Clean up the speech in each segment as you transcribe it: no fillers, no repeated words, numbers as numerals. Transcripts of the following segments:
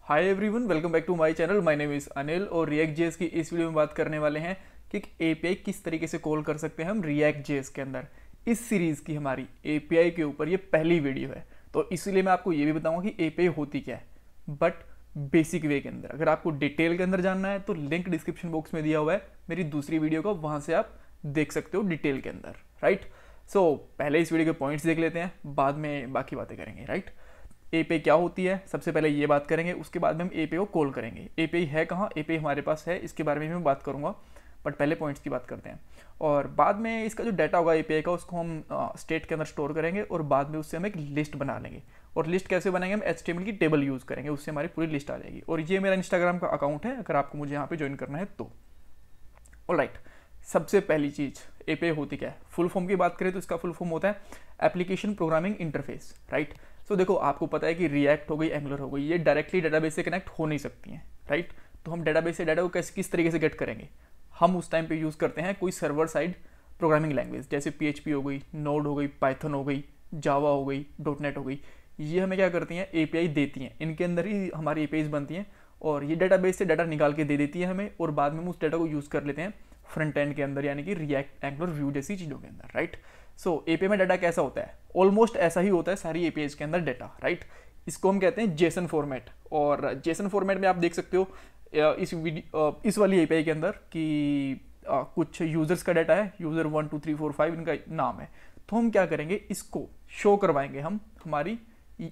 Hi everyone, welcome back to my channel. My name is Anil और React JS की इस video में बात करने वाले हैं कि एक एपीआई किस तरीके से कॉल कर सकते हैं हम रिएक्ट जेएस के अंदर। इस सीरीज़ की हमारी एपीआई के ऊपर ये पहली वीडियो है, तो इसीलिए मैं आपको ये भी बताऊंगा कि एपीआई होती क्या है, बट बेसिक वे के अंदर। अगर आपको डिटेल के अंदर जानना है तो लिंक डिस्क्रिप्शन बॉक्स में दिया हुआ है मेरी दूसरी वीडियो का, वहाँ से आप देख सकते हो डिटेल के अंदर, राइट। सो पहले इस वीडियो के पॉइंट्स देख लेते हैं, बाद में बाकी बातें करेंगे, राइट। एपीआई क्या होती है सबसे पहले ये बात करेंगे, उसके बाद में हम एपीआई को कॉल करेंगे। एपीआई है कहाँ, एपीआई हमारे पास है, इसके बारे में भी मैं बात करूंगा, बट पहले पॉइंट्स की बात करते हैं। और बाद में इसका जो डाटा होगा एपीआई का, उसको हम स्टेट के अंदर स्टोर करेंगे और बाद में उससे हम एक लिस्ट बना लेंगे। और लिस्ट कैसे बनाएंगे, हम एचटीएमएल की टेबल यूज़ करेंगे, उससे हमारी पूरी लिस्ट आ जाएगी। और ये मेरा इंस्टाग्राम का अकाउंट है, अगर आपको मुझे यहाँ पे ज्वाइन करना है तो। ऑलराइट, सबसे पहली चीज़ एपीआई होती क्या है। फुल फॉर्म की बात करें तो इसका फुल फॉर्म होता है एप्लीकेशन प्रोग्रामिंग इंटरफेस, राइट। सो देखो, आपको पता है कि रिएक्ट हो गई, एंगुलर हो गई, ये डायरेक्टली डेटाबेस से कनेक्ट हो नहीं सकती हैं, राइट। तो हम डेटाबेस से डाटा को किस तरीके से गेट करेंगे, हम उस टाइम पे यूज़ करते हैं कोई सर्वर साइड प्रोग्रामिंग लैंग्वेज, जैसे पीएचपी हो गई, नोड हो गई, पाइथन हो गई, जावा हो गई, डॉटनेट हो गई। ये हमें क्या करती हैं, एपीआई देती हैं, इनके अंदर ही हमारी एपीआईज बनती हैं और ये डेटाबेस से डाटा निकाल के दे देती है हमें, और बाद में हम उस डाटा को यूज़ कर लेते हैं फ्रंट एंड के अंदर, यानी कि रिएक्ट, एंगुलर, व्यू जैसी चीज़ों के अंदर, राइट। सो एपीआई में डाटा कैसा होता है, ऑलमोस्ट ऐसा ही होता है सारी एपीआईज के अंदर डाटा, राइट। इसको हम कहते हैं जेसन फॉर्मेट, और जेसन फॉर्मेट में आप देख सकते हो इस वाली एपीआई के अंदर कि कुछ यूजर्स का डाटा है, यूजर 1 2 3 4 5 इनका नाम है। तो हम क्या करेंगे, इसको शो करवाएंगे हम हमारी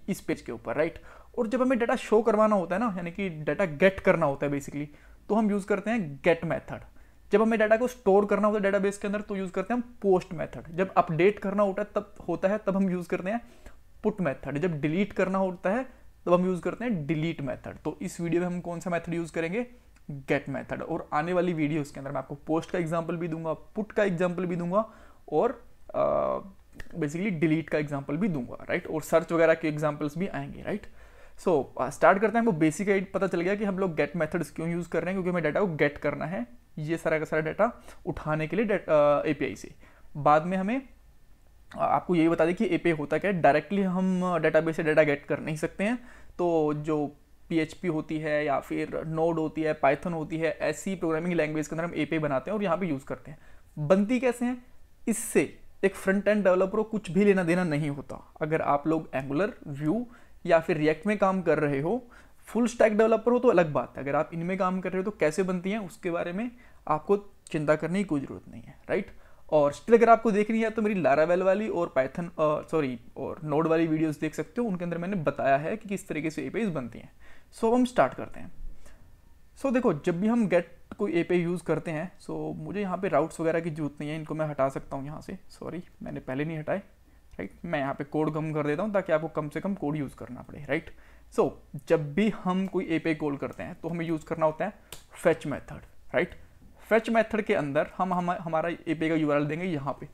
इस पेज के ऊपर, राइट। और जब हमें डाटा शो करवाना होता है ना, यानी कि डाटा गेट करना होता है बेसिकली, तो हम यूज़ करते हैं गेट मेथड। जब हमें डाटा को स्टोर करना होता है डेटाबेस के अंदर तो यूज़ करते हैं हम पोस्ट मेथड। जब अपडेट करना होता है तब हम यूज़ करते हैं पुट मेथड। जब डिलीट करना होता है तब हम यूज़ करते हैं डिलीट मेथड। तो इस वीडियो में हम कौन सा मेथड यूज़ करेंगे, गेट मेथड। और आने वाली वीडियोस के अंदर मैं आपको पोस्ट का एग्जांपल भी दूंगा, पुट का एग्जांपल भी दूंगा, और बेसिकली डिलीट का एग्जांपल भी दूंगा, राइट। और सर्च वगैरह के एग्जांपल्स भी आएंगे, राइट। सो स्टार्ट करते हैं। हमको बेसिक पता चल गया कि हम लोग गेट मेथड्स क्यों यूज़ कर रहे हैं, क्योंकि हमें डाटा को गेट करना है, ये सारा का सारा डाटा उठाने के लिए एपीआई से। बाद में हमें आपको यही बता दें कि एपीआई होता क्या है। डायरेक्टली हम डाटाबेस से डाटा गेट कर नहीं सकते हैं, तो जो पीएचपी होती है या फिर नोड होती है, पाइथन होती है, ऐसी प्रोग्रामिंग लैंग्वेज के अंदर हम एपीआई बनाते हैं और यहाँ पे यूज़ करते हैं। बनती कैसे हैं, इससे एक फ्रंट एंड डेवलपर को कुछ भी लेना देना नहीं होता। अगर आप लोग एंगुलर, व्यू या फिर रिएक्ट में काम कर रहे हो, फुल स्टैक डेवलपर हो तो अलग बात है। अगर आप इनमें काम कर रहे हो तो कैसे बनती हैं उसके बारे में आपको चिंता करने की कोई ज़रूरत नहीं है, राइट। और स्टिल अगर आपको देखनी है तो मेरी लारावेल वाली और पाइथन और नोड वाली वीडियोस देख सकते हो, उनके अंदर मैंने बताया है कि किस तरीके से एपीआईज बनती हैं। सो अब हम स्टार्ट करते हैं। सो देखो, जब भी हम गेट कोई एपीआई यूज़ करते हैं, सो मुझे यहाँ पे राउट्स वगैरह की जरूरत नहीं है, इनको मैं हटा सकता हूँ यहाँ से। सॉरी, मैंने पहले नहीं हटाए, राइट। मैं यहाँ पे कोड कम कर देता हूँ ताकि आपको कम से कम कोड यूज़ करना पड़े, राइट। सो जब भी हम कोई एपीआई कॉल करते हैं तो हमें यूज़ करना होता है fetch method, right. Fetch method के अंदर हम हमारा एपीआई का यूआरएल देंगे यहाँ पे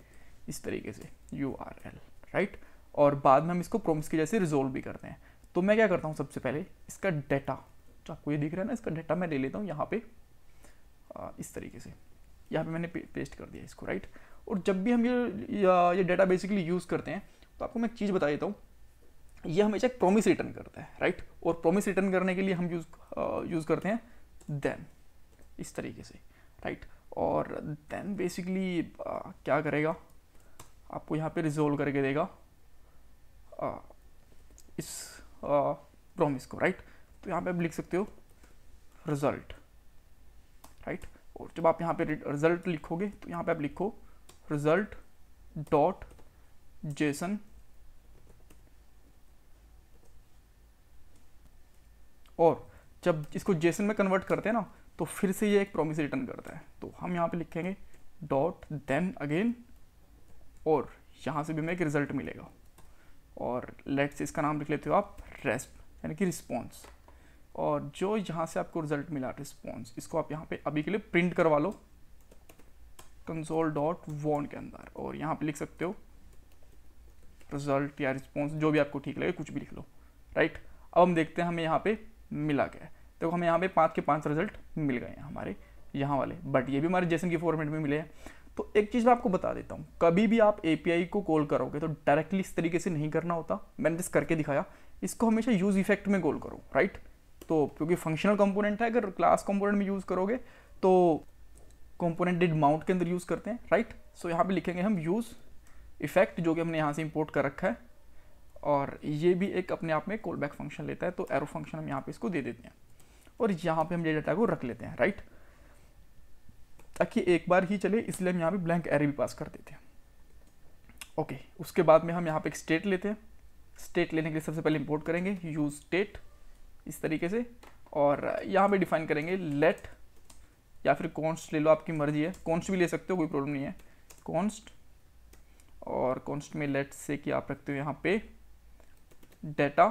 इस तरीके से यूआरएल, राइट। और बाद में हम इसको प्रॉम्प्ट्स की जैसे रिजोल्व भी करते हैं। तो मैं क्या करता हूँ, सबसे पहले इसका डाटा जो आपको ये दिख रहा है ना, इसका डाटा मैं ले लेता हूँ यहाँ पे इस तरीके से, यहाँ पे मैंने पेस्ट कर दिया इसको, राइट। और जब भी हम ये डाटा बेसिकली यूज़ करते हैं तो आपको मैं एक चीज़ बता देता हूँ, ये हमेशा एक प्रॉमिस रिटर्न करता है, राइट। और प्रॉमिस रिटर्न करने के लिए हम यूज़ करते हैं देन, इस तरीके से, राइट। और देन बेसिकली क्या करेगा, आपको यहाँ पे रिजोल्व करके देगा इस प्रॉमिस को, राइट। तो यहाँ पे आप लिख सकते हो रिजल्ट, राइट। और जब आप यहाँ पे रिजल्ट लिखोगे तो यहाँ पे आप लिखो रिजल्ट डॉट जेसन और जब इसको जेसन में कन्वर्ट करते हैं ना तो फिर से ये एक प्रॉमिस रिटर्न करता है। तो हम यहाँ पे लिखेंगे डॉट देन अगेन, और यहाँ से भी हमें एक रिजल्ट मिलेगा, और लेट्स इसका नाम लिख लेते हो आप रेस्प, यानी कि रिस्पॉन्स। और जो यहाँ से आपको रिजल्ट मिला रिस्पॉन्स, इसको आप यहाँ पे अभी के लिए प्रिंट करवा लो कंसोल डॉट वॉन के अंदर, और यहाँ पे लिख सकते हो रिजल्ट या रिस्पॉन्स, जो भी आपको ठीक लगे कुछ भी लिख लो, राइट। अब हम देखते हैं हमें यहाँ पे मिला क्या है। तो हमें यहाँ पे 5 के 5 रिजल्ट मिल गए हैं हमारे यहाँ वाले, बट ये भी हमारे जेसन की फॉर्मेट में मिले हैं। तो एक चीज़ मैं आपको बता देता हूँ, कभी भी आप एपीआई को कॉल करोगे तो डायरेक्टली इस तरीके से नहीं करना होता, मैंने जिस करके दिखाया, इसको हमेशा यूज इफेक्ट में कॉल करो, राइट। तो क्योंकि फंक्शनल कंपोनेंट है, अगर क्लास कंपोनेंट में यूज़ करोगे तो कंपोनेंट डिड माउंट के अंदर यूज़ करते हैं, राइट। सो यहाँ पे लिखेंगे हम यूज़ इफेक्ट, जो कि हमने यहाँ से इंपोर्ट कर रखा है, और ये भी एक अपने आप में कॉल बैक फंक्शन लेता है, तो एरो फंक्शन हम यहाँ पे इसको दे देते हैं और यहाँ पे हम ये डाटा को रख लेते हैं, राइट, ताकि एक बार ही चले, इसलिए हम यहाँ पे ब्लैंक एरे भी पास कर देते हैं। ओके, उसके बाद में हम यहाँ पे एक स्टेट लेते हैं। स्टेट लेने के लिए सबसे पहले इंपोर्ट करेंगे यूज स्टेट इस तरीके से, और यहाँ पे डिफाइन करेंगे लेट, या फिर कॉन्स्ट ले लो, आपकी मर्जी है, कॉन्स्ट भी ले सकते हो, कोई प्रॉब्लम नहीं है, कॉन्स्ट, और कॉन्स्ट में लेट से कि आप रखते हो यहाँ पे डेटा,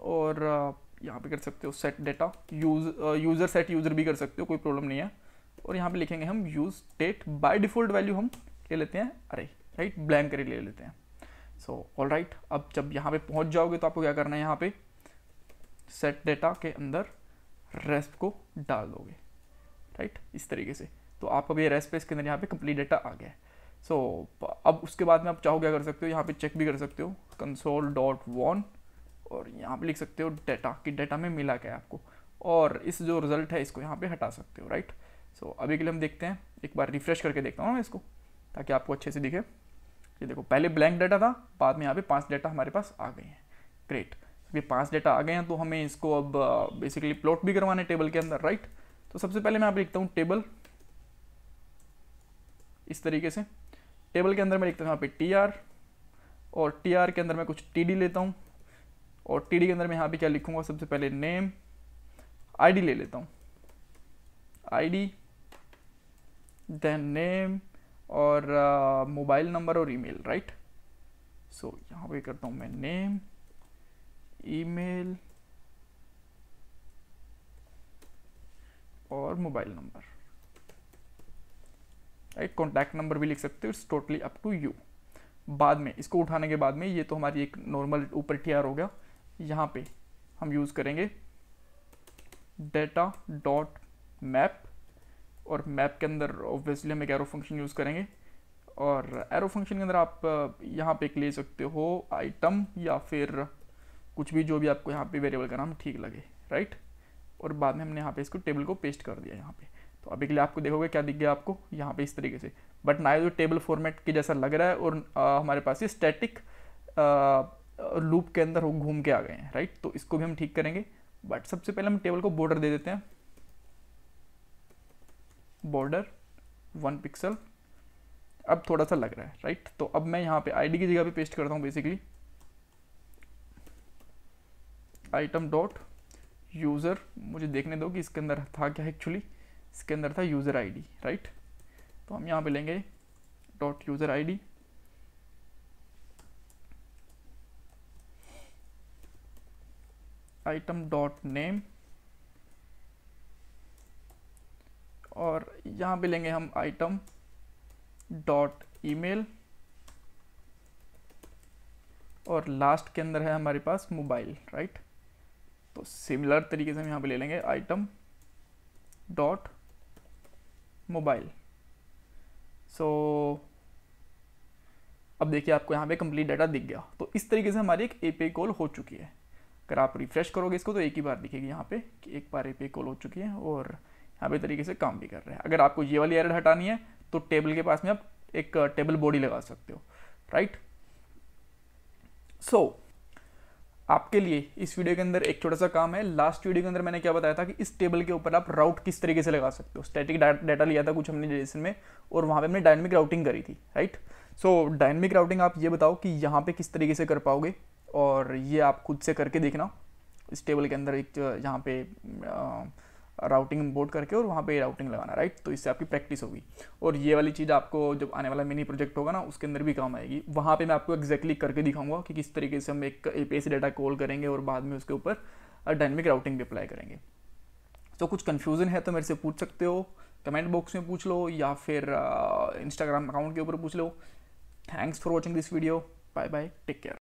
और यहाँ पे कर सकते हो set data, user set user भी कर सकते हो, कोई प्रॉब्लम नहीं है। और यहाँ पे लिखेंगे हम use state, by default value हम ले लेते हैं अरे, राइट, ब्लैंक अरे ले लेते हैं। सो ऑल राइट, अब जब यहाँ पे पहुँच जाओगे तो आपको क्या करना है, यहाँ पे सेट डेटा के अंदर रेस्प को डाल दोगे, राइट, इस तरीके से। तो आपका भी रेस्प पे इसके अंदर यहाँ पे कंप्लीट डेटा आ गया है। सो अब उसके बाद में आप चाहो क्या कर सकते हो, यहाँ पे चेक भी कर सकते हो console.won, और यहाँ पे लिख सकते हो डेटा, कि डेटा में मिला क्या है आपको, और इस जो रिजल्ट है इसको यहाँ पे हटा सकते हो, राइट। सो अभी के लिए हम देखते हैं, एक बार रिफ्रेश करके देखता हूँ मैं इसको, ताकि आपको अच्छे से दिखे। ये देखो, पहले ब्लैंक डाटा था, बाद में यहाँ पे 5 डाटा हमारे पास आ गए हैं। ग्रेट, ये 5 डाटा आ गए हैं, तो हमें इसको अब बेसिकली प्लॉट भी करवाना है टेबल के अंदर, राइट। तो सबसे पहले मैं यहाँ पे लिखता हूँ टेबल, इस तरीके से। टेबल के अंदर मैं लिखता हूँ यहाँ पे TR, और TR के अंदर मैं कुछ TD लेता हूँ, और TD के अंदर मैं यहाँ पे क्या लिखूँगा, सबसे पहले नेम, ID ले लेता हूँ, ID, देन नेम, और मोबाइल नंबर और ईमेल, राइट। सो यहाँ पे करता हूँ मैं नेम, ईमेल और mobile number, right. Contact number भी लिख सकते हो, it's totally up to you. बाद में इसको उठाने के बाद में ये तो हमारी एक नॉर्मल ऊपर TR हो गया। यहाँ पे हम यूज़ करेंगे डेटा डॉट मैप, और मैप के अंदर ऑब्वियसली हम एक एरो फंक्शन यूज़ करेंगे, और एरो फंक्शन के अंदर आप यहाँ पे एक ले सकते हो आइटम, या फिर कुछ भी, जो भी आपको यहाँ पे वेरिएबल का नाम ठीक लगे, राइट। और बाद में हमने यहाँ पे इसको टेबल को पेस्ट कर दिया यहाँ पे। तो अभी के लिए आपको देखोगे क्या दिख गया आपको यहाँ पे इस तरीके से, बट ना जो टेबल फॉर्मेट के जैसा लग रहा है, और हमारे पास ये स्टैटिक लूप के अंदर घूम के आ गए हैं, राइट। तो इसको भी हम ठीक करेंगे, बट सबसे पहले हम टेबल को बॉर्डर दे देते हैं, बॉर्डर 1 पिक्सल। अब थोड़ा सा लग रहा है, राइट। तो अब मैं यहाँ पे ID की जगह पे पेस्ट करता हूँ बेसिकली आइटम डॉट यूज़र, मुझे देखने दो कि इसके अंदर था क्या एक्चुअली, इसके अंदर था यूज़र ID, राइट। तो हम यहाँ पे लेंगे dot user ID, item dot name, और यहाँ पे लेंगे हम आइटम डॉट ईमेल, और लास्ट के अंदर है हमारे पास मोबाइल, राइट। तो सिमिलर तरीके से हम यहाँ पे ले लेंगे आइटम डॉट मोबाइल। सो अब देखिए आपको यहाँ पे कंप्लीट डाटा दिख गया। तो इस तरीके से हमारी एक API कॉल हो चुकी है। अगर आप रिफ्रेश करोगे इसको तो एक ही बार दिखेगी यहाँ पे कि एक बार API कॉल हो चुकी है, और यहाँ पे तरीके से काम भी कर रहे हैं। अगर आपको ये वाली एरर हटानी है तो टेबल के पास में आप एक टेबल बॉडी लगा सकते हो, राइट। सो आपके लिए इस वीडियो के अंदर एक छोटा सा काम है। लास्ट वीडियो के अंदर मैंने क्या बताया था कि इस टेबल के ऊपर आप राउट किस तरीके से लगा सकते हो। स्टैटिक डाटा लिया था कुछ हमने जेएसएन में, और वहाँ पे हमने डायनेमिक राउटिंग करी थी, राइट। सो डायनेमिक राउटिंग आप ये बताओ कि यहाँ पे किस तरीके से कर पाओगे, और ये आप खुद से करके देखना। इस टेबल के अंदर एक यहाँ पे राउटिंग इंपोर्ट करके और वहाँ पे राउटिंग लगाना, राइट। तो इससे आपकी प्रैक्टिस होगी, और ये वाली चीज़ आपको जब आने वाला मिनी प्रोजेक्ट होगा ना उसके अंदर भी काम आएगी। वहाँ पे मैं आपको एग्जैक्टली करके दिखाऊंगा कि किस तरीके से हम एक API से डाटा कॉल करेंगे और बाद में उसके ऊपर डायनेमिक राउटिंग भी अप्लाई करेंगे। तो कुछ कन्फ्यूज़न है तो मेरे से पूछ सकते हो, कमेंट बॉक्स में पूछ लो, या फिर इंस्टाग्राम अकाउंट के ऊपर पूछ लो। Thanks for watching this video, bye bye, take care.